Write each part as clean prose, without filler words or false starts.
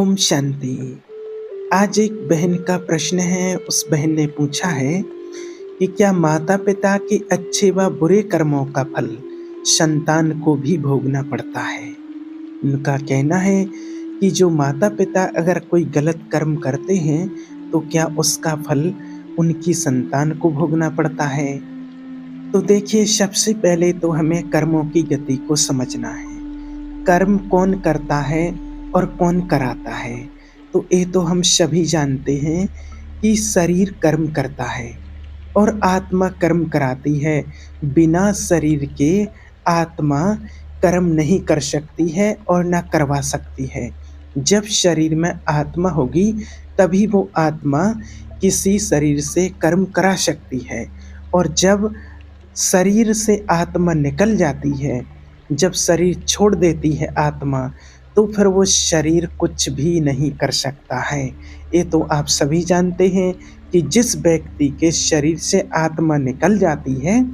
ओम शांति। आज एक बहन का प्रश्न है। उस बहन ने पूछा है कि क्या माता पिता के अच्छे व बुरे कर्मों का फल संतान को भी भोगना पड़ता है। उनका कहना है कि जो माता पिता अगर कोई गलत कर्म करते हैं तो क्या उसका फल उनकी संतान को भोगना पड़ता है। तो देखिए, सबसे पहले तो हमें कर्मों की गति को समझना है। कर्म कौन करता है और कौन कराता है। तो ये तो हम सभी जानते हैं कि शरीर कर्म करता है और आत्मा कर्म कराती है। बिना शरीर के आत्मा कर्म नहीं कर सकती है और ना करवा सकती है। जब शरीर में आत्मा होगी तभी वो आत्मा किसी शरीर से कर्म करा सकती है। और जब शरीर से आत्मा निकल जाती है, जब शरीर छोड़ देती है आत्मा, तो फिर वो शरीर कुछ भी नहीं कर सकता है। ये तो आप सभी जानते हैं कि जिस व्यक्ति के शरीर से आत्मा निकल जाती है,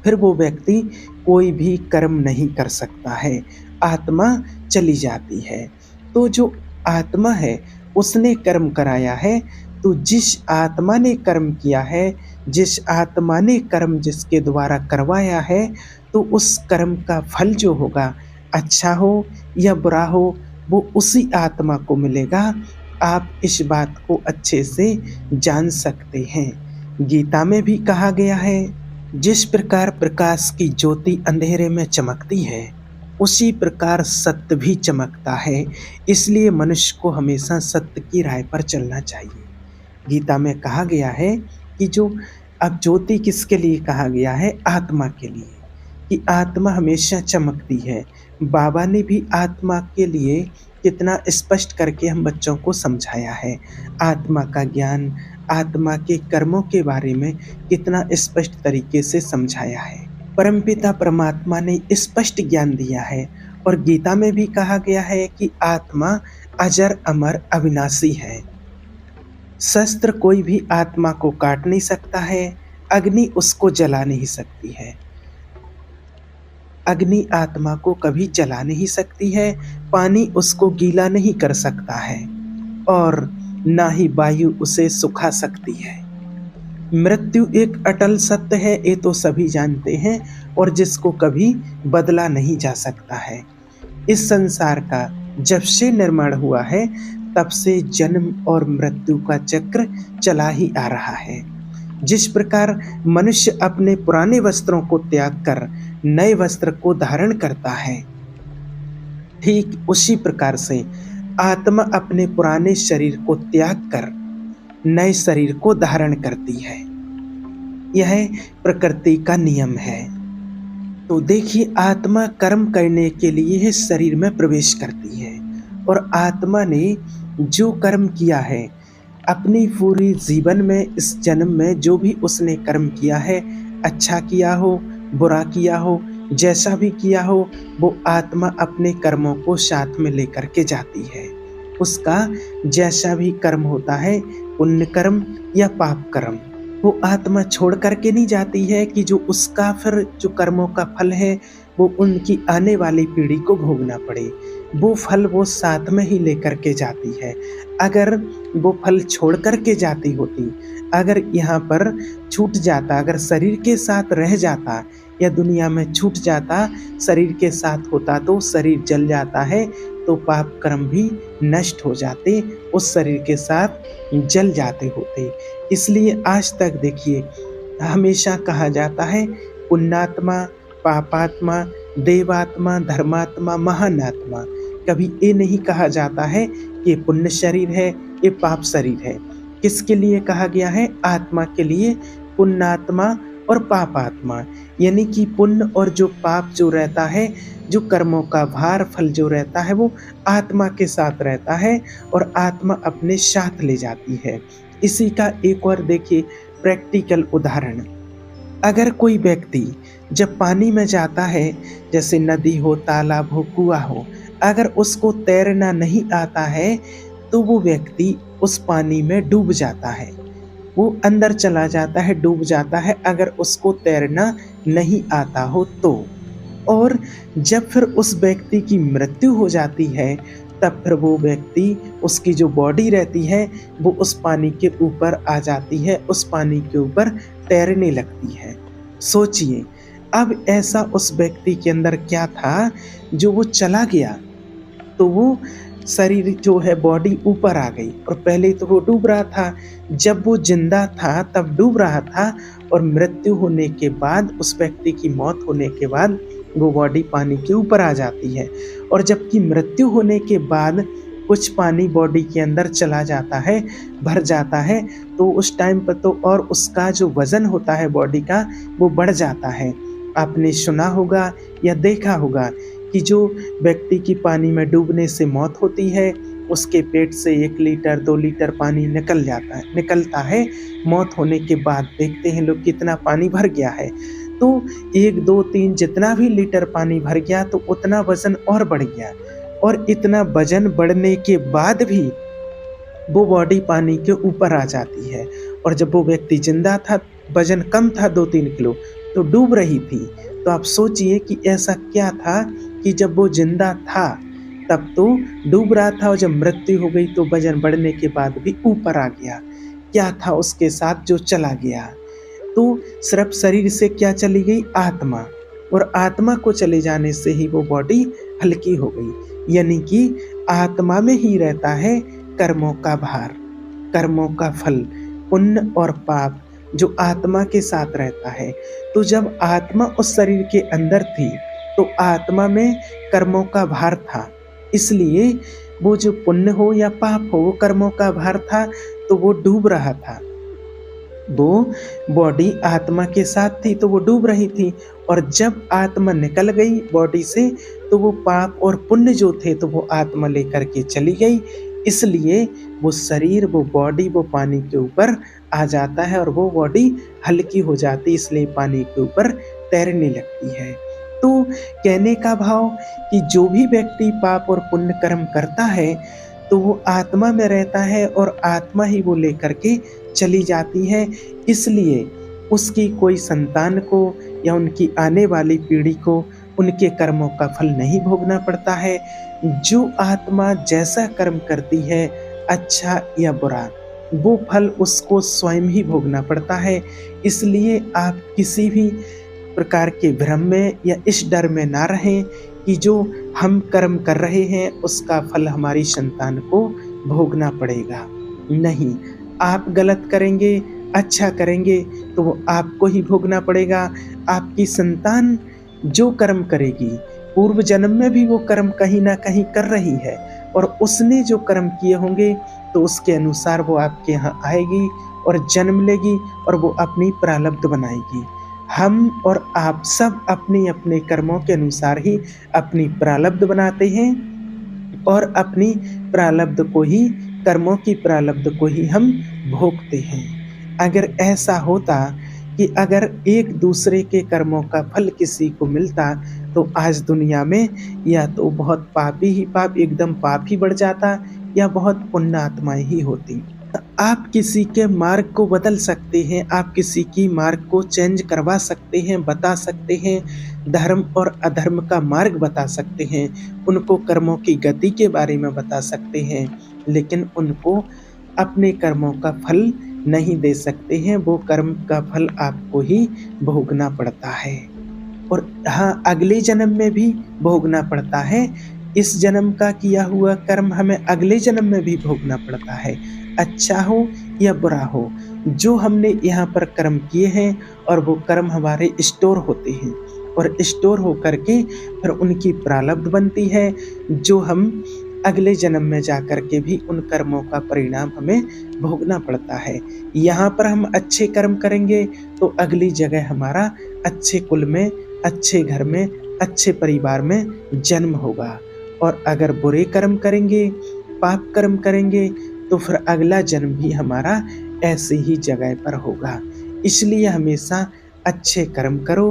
फिर वो व्यक्ति कोई भी कर्म नहीं कर सकता है। आत्मा चली जाती है। तो जो आत्मा है उसने कर्म कराया है। तो जिस आत्मा ने कर्म किया है, जिस आत्मा ने कर्म जिसके द्वारा करवाया है, तो उस कर्म का फल जो होगा, अच्छा हो या बुरा हो, वो उसी आत्मा को मिलेगा। आप इस बात को अच्छे से जान सकते हैं। गीता में भी कहा गया है, जिस प्रकार प्रकाश की ज्योति अंधेरे में चमकती है, उसी प्रकार सत्य भी चमकता है। इसलिए मनुष्य को हमेशा सत्य की राह पर चलना चाहिए। गीता में कहा गया है कि जो अब ज्योति किसके लिए कहा गया है? आत्मा के लिए, कि आत्मा हमेशा चमकती है। बाबा ने भी आत्मा के लिए कितना स्पष्ट करके हम बच्चों को समझाया है। आत्मा का ज्ञान, आत्मा के कर्मों के बारे में कितना स्पष्ट तरीके से समझाया है। परमपिता परमात्मा ने स्पष्ट ज्ञान दिया है। और गीता में भी कहा गया है कि आत्मा अजर अमर अविनाशी है। शस्त्र कोई भी आत्मा को काट नहीं सकता है। अग्नि उसको जला नहीं सकती है। अग्नि आत्मा को कभी जला नहीं सकती है। पानी उसको गीला नहीं कर सकता है और ना ही वायु उसे सुखा सकती है। मृत्यु एक अटल सत्य है, ये तो सभी जानते हैं, और जिसको कभी बदला नहीं जा सकता है। इस संसार का जब से निर्माण हुआ है तब से जन्म और मृत्यु का चक्र चला ही आ रहा है। जिस प्रकार मनुष्य अपने पुराने वस्त्रों को त्याग कर नए वस्त्र को धारण करता है, ठीक उसी प्रकार से आत्मा अपने पुराने शरीर को त्याग कर नए शरीर को धारण करती है। यह प्रकृति का नियम है। तो देखिए, आत्मा कर्म करने के लिए इस शरीर में प्रवेश करती है और आत्मा ने जो कर्म किया है अपनी पूरी जीवन में, इस जन्म में जो भी उसने कर्म किया है, अच्छा किया हो, बुरा किया हो, जैसा भी किया हो, वो आत्मा अपने कर्मों को साथ में लेकर के जाती है। उसका जैसा भी कर्म होता है, पुण्य कर्म या पाप कर्म, वो आत्मा छोड़ करके नहीं जाती है कि जो उसका फिर जो कर्मों का फल है वो उनकी आने वाली पीढ़ी को भोगना पड़े। वो फल वो साथ में ही लेकर के जाती है। अगर वो फल छोड़ करके जाती होती, अगर यहाँ पर छूट जाता, अगर शरीर के साथ रह जाता या दुनिया में छूट जाता, शरीर के साथ होता, तो शरीर जल जाता है तो पाप कर्म भी नष्ट हो जाते, उस शरीर के साथ जल जाते होते। इसलिए आज तक देखिए, हमेशा कहा जाता है पुण्यात्मा, पापात्मा, देवात्मा, धर्मात्मा, महान आत्मा। कभी ये नहीं कहा जाता है कि ये पुण्य शरीर है, ये पाप शरीर है। किसके लिए कहा गया है? आत्मा के लिए। पुण्यात्मा और पापात्मा, यानी कि पुण्य और जो पाप जो रहता है, जो कर्मों का भार फल जो रहता है, वो आत्मा के साथ रहता है और आत्मा अपने साथ ले जाती है। इसी का एक और देखिए प्रैक्टिकल उदाहरण। अगर कोई व्यक्ति जब पानी में जाता है, जैसे नदी हो, तालाब हो, कुआं हो, अगर उसको तैरना नहीं आता है तो वो व्यक्ति उस पानी में डूब जाता है, वो अंदर चला जाता है, डूब जाता है, अगर उसको तैरना नहीं आता हो तो। और जब फिर उस व्यक्ति की मृत्यु हो जाती है तब फिर वो व्यक्ति, उसकी जो बॉडी रहती है वो उस पानी के ऊपर आ जाती है, उस पानी के ऊपर तैरने लगती है। सोचिए, अब ऐसा उस व्यक्ति के अंदर क्या था जो वो चला गया, तो वो शरीर जो है बॉडी ऊपर आ गई और पहले तो वो डूब रहा था। जब वो जिंदा था तब डूब रहा था और मृत्यु होने के बाद, उस व्यक्ति की मौत होने के बाद वो बॉडी पानी के ऊपर आ जाती है। और जबकि मृत्यु होने के बाद कुछ पानी बॉडी के अंदर चला जाता है, भर जाता है, तो उस टाइम पर तो और उसका जो वजन होता है बॉडी का वो बढ़ जाता है। आपने सुना होगा या देखा होगा कि जो व्यक्ति की पानी में डूबने से मौत होती है, उसके पेट से 1 लीटर 2 लीटर पानी निकलता है। मौत होने के बाद देखते हैं लोग कितना पानी भर गया है। तो 1 2 3 जितना भी लीटर पानी भर गया तो उतना वजन और बढ़ गया, और इतना वजन बढ़ने के बाद भी वो बॉडी पानी के ऊपर आ जाती है। और जब वो व्यक्ति जिंदा था, वजन कम था 2-3 किलो, तो डूब रही थी। तो आप सोचिए कि ऐसा क्या था कि जब वो जिंदा था तब तो डूब रहा था, और जब मृत्यु हो गई तो वजन बढ़ने के बाद भी ऊपर आ गया। क्या था उसके साथ जो चला गया? तो सिर्फ शरीर से क्या चली गई? आत्मा। और आत्मा को चले जाने से ही वो बॉडी हल्की हो गई। यानी कि आत्मा में ही रहता है कर्मों का भार, कर्मों का फल, पुण्य और पाप जो आत्मा के साथ रहता है। तो जब आत्मा उस शरीर के अंदर थी तो आत्मा में कर्मों का भार था, इसलिए वो जो पुण्य हो या पाप हो, वो कर्मों का भार था, तो वो डूब रहा था। वो बॉडी आत्मा के साथ थी तो वो डूब रही थी, और जब आत्मा निकल गई बॉडी से तो वो पाप और पुण्य जो थे तो वो आत्मा लेकर के चली गई। इसलिए वो शरीर, वो बॉडी, वो पानी के ऊपर आ जाता है और वो बॉडी हल्की हो जाती, इसलिए पानी के ऊपर तैरने लगती है। तो कहने का भाव कि जो भी व्यक्ति पाप और पुण्य कर्म करता है तो वो आत्मा में रहता है और आत्मा ही वो लेकर के चली जाती है। इसलिए उसकी कोई संतान को या उनकी आने वाली पीढ़ी को उनके कर्मों का फल नहीं भोगना पड़ता है। जो आत्मा जैसा कर्म करती है, अच्छा या बुरा, वो फल उसको स्वयं ही भोगना पड़ता है। इसलिए आप किसी भी प्रकार के भ्रम में या इस डर में ना रहें कि जो हम कर्म कर रहे हैं उसका फल हमारी संतान को भोगना पड़ेगा। नहीं, आप गलत करेंगे, अच्छा करेंगे तो वो आपको ही भोगना पड़ेगा। आपकी संतान जो कर्म करेगी, पूर्व जन्म में भी वो कर्म कहीं ना कहीं कर रही है, और उसने जो कर्म किए होंगे तो उसके अनुसार वो आपके यहाँ आएगी और जन्म लेगी और वो अपनी प्रारब्ध बनाएगी। हम और आप सब अपने अपने कर्मों के अनुसार ही अपनी प्रारब्ध बनाते हैं, और अपनी प्रारब्ध को ही, कर्मों की प्रारब्ध को ही हम भोगते हैं। अगर ऐसा होता कि अगर एक दूसरे के कर्मों का फल किसी को मिलता तो आज दुनिया में या तो बहुत पापी ही पाप, एकदम पाप ही बढ़ जाता, या बहुत पुण्य आत्माएं ही होती। आप किसी के मार्ग को बदल सकते हैं, आप किसी की मार्ग को चेंज करवा सकते हैं, बता सकते हैं, धर्म और अधर्म का मार्ग बता सकते हैं, उनको कर्मों की गति के बारे में बता सकते हैं, लेकिन उनको अपने कर्मों का फल नहीं दे सकते हैं। वो कर्म का फल आपको ही भोगना पड़ता है, और हाँ, अगले जन्म में भी भोगना पड़ता है। इस जन्म का किया हुआ कर्म हमें अगले जन्म में भी भोगना पड़ता है, अच्छा हो या बुरा हो। जो हमने यहाँ पर कर्म किए हैं और वो कर्म हमारे स्टोर होते हैं, और स्टोर हो करके फिर उनकी प्रारब्ध बनती है, जो हम अगले जन्म में जा कर के भी उन कर्मों का परिणाम हमें भोगना पड़ता है। यहाँ पर हम अच्छे कर्म करेंगे तो अगली जगह हमारा अच्छे कुल में, अच्छे घर में, अच्छे परिवार में जन्म होगा, और अगर बुरे कर्म करेंगे, पाप कर्म करेंगे, तो फिर अगला जन्म भी हमारा ऐसे ही जगह पर होगा। इसलिए हमेशा अच्छे कर्म करो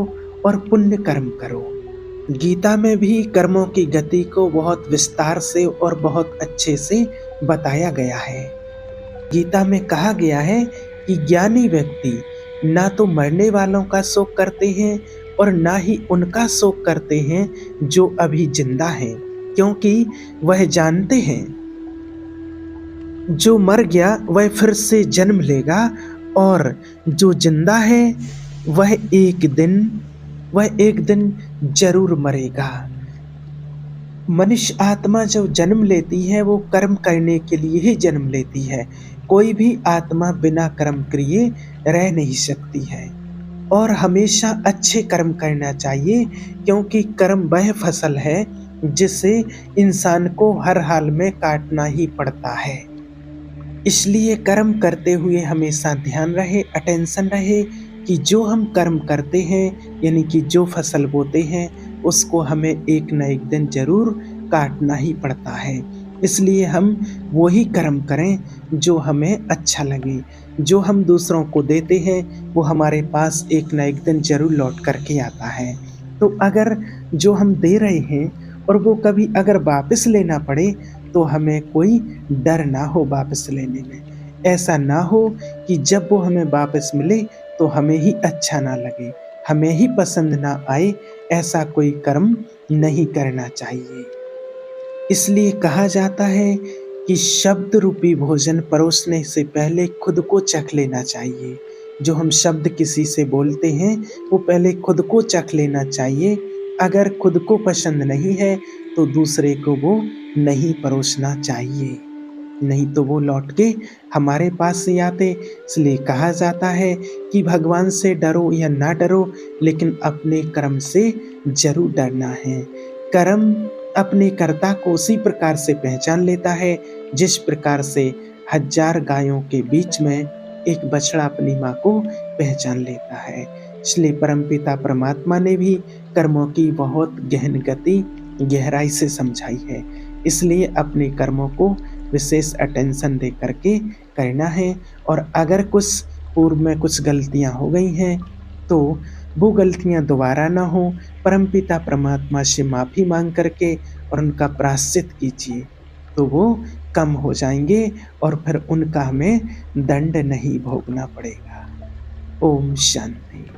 और पुण्य कर्म करो। गीता में भी कर्मों की गति को बहुत विस्तार से और बहुत अच्छे से बताया गया है। गीता में कहा गया है कि ज्ञानी व्यक्ति ना तो मरने वालों का शोक करते हैं और ना ही उनका शोक करते हैं जो अभी जिंदा हैं। क्योंकि वह जानते हैं जो मर गया वह फिर से जन्म लेगा और जो जिंदा है वह एक दिन जरूर मरेगा। मनुष्य आत्मा जो जन्म लेती है वो कर्म करने के लिए ही जन्म लेती है। कोई भी आत्मा बिना कर्म किए रह नहीं सकती है और हमेशा अच्छे कर्म करना चाहिए, क्योंकि कर्म वह फसल है जिसे इंसान को हर हाल में काटना ही पड़ता है। इसलिए कर्म करते हुए हमेशा ध्यान रहे, अटेंशन रहे कि जो हम कर्म करते हैं यानी कि जो फसल बोते हैं उसको हमें एक न एक दिन जरूर काटना ही पड़ता है। इसलिए हम वही कर्म करें जो हमें अच्छा लगे। जो हम दूसरों को देते हैं वो हमारे पास एक न एक दिन जरूर लौट करके आता है। तो अगर जो हम दे रहे हैं और वो कभी अगर वापस लेना पड़े तो हमें कोई डर ना हो वापस लेने में। ऐसा ना हो कि जब वो हमें वापस मिले तो हमें ही अच्छा ना लगे, हमें ही पसंद ना आए। ऐसा कोई कर्म नहीं करना चाहिए। इसलिए कहा जाता है कि शब्द रूपी भोजन परोसने से पहले खुद को चख लेना चाहिए। जो हम शब्द किसी से बोलते हैं वो पहले खुद को चख लेना चाहिए। अगर खुद को पसंद नहीं है तो दूसरे को वो नहीं परोसना चाहिए, नहीं तो वो लौट के हमारे पास से आते। इसलिए कहा जाता है कि भगवान से डरो या ना डरो, लेकिन अपने कर्म से जरूर डरना है। कर्म अपने कर्ता को उसी प्रकार से पहचान लेता है जिस प्रकार से 1000 गायों के बीच में एक बछड़ा अपनी माँ को पहचान लेता है। इसलिए परमपिता परमात्मा ने भी कर्मों की बहुत गहन गति गहराई से समझाई है। इसलिए अपने कर्मों को विशेष अटेंशन दे करके करना है। और अगर कुछ पूर्व में कुछ गलतियां हो गई हैं तो वो गलतियां दोबारा ना हो, परमपिता परमात्मा से माफ़ी मांग करके और उनका प्रायश्चित कीजिए तो वो कम हो जाएंगे और फिर उनका हमें दंड नहीं भोगना पड़ेगा। ओम शांति।